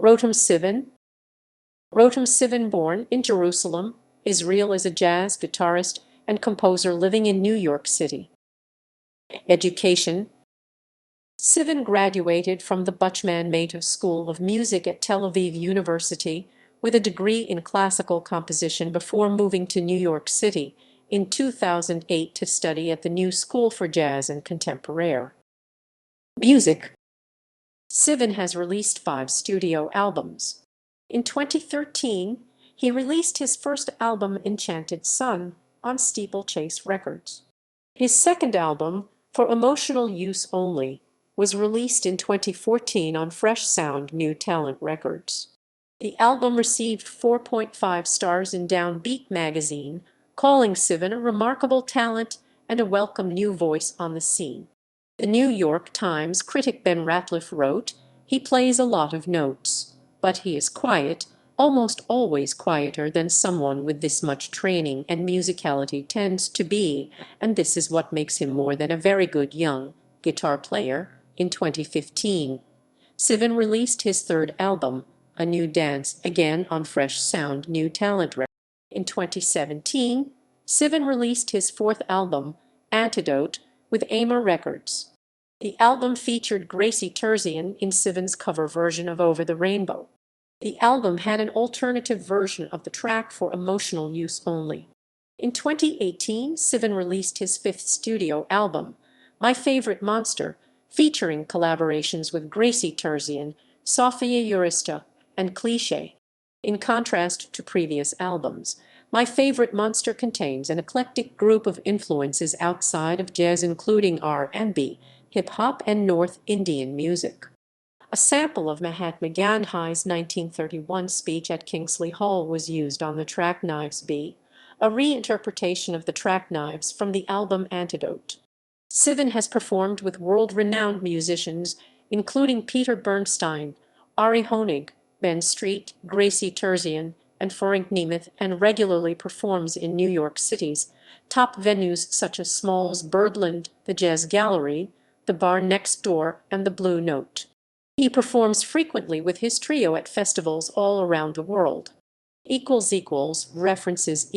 Rotem Sivan. Rotem Sivan, born in Jerusalem, Israel, is a jazz guitarist and composer living in New York City. Education. Sivan graduated from the Buchman Matov School of Music at Tel Aviv University with a degree in classical composition before moving to New York City in 2008 to study at the New School for Jazz and Contemporary Music. Sivan has released 5 studio albums. In 2013, he released his first album, Enchanted Sun, on Steeplechase Records. His second album, For Emotional Use Only, was released in 2014 on Fresh Sound New Talent Records. The album received 4.5 stars in Downbeat magazine, calling Sivan a remarkable talent and a welcome new voice on the scene. The New York Times critic Ben Ratliff wrote, "He plays a lot of notes, but he is quiet, almost always quieter than someone with this much training and musicality tends to be, and this is what makes him more than a very good young guitar player." In 2015, Sivan released his third album, A New Dance, again on Fresh Sound New Talent Records. In 2017, Sivan released his fourth album, Antidote, with Amer Records. The album featured Gracie Terzian in Sivan's cover version of Over the Rainbow. The album had an alternative version of the track For Emotional Use Only. In 2018, Sivan released his fifth studio album, My Favorite Monster, featuring collaborations with Gracie Terzian, Sofia Urista, and Cliché. In contrast to previous albums, My Favorite Monster contains an eclectic group of influences outside of jazz, including R&B, hip-hop, and North Indian music. A sample of Mahatma Gandhi's 1931 speech at Kingsley Hall was used on the track Knives B, a reinterpretation of the track Knives from the album Antidote. Sivan has performed with world-renowned musicians, including Peter Bernstein, Ari Honig, Ben Street, Gracie Terzian, and Ferenc Nemeth, and regularly performs in New York City's top venues such as Smalls Birdland, the Jazz Gallery, the Bar Next Door, and the Blue Note. He performs frequently with his trio at festivals all around the world. References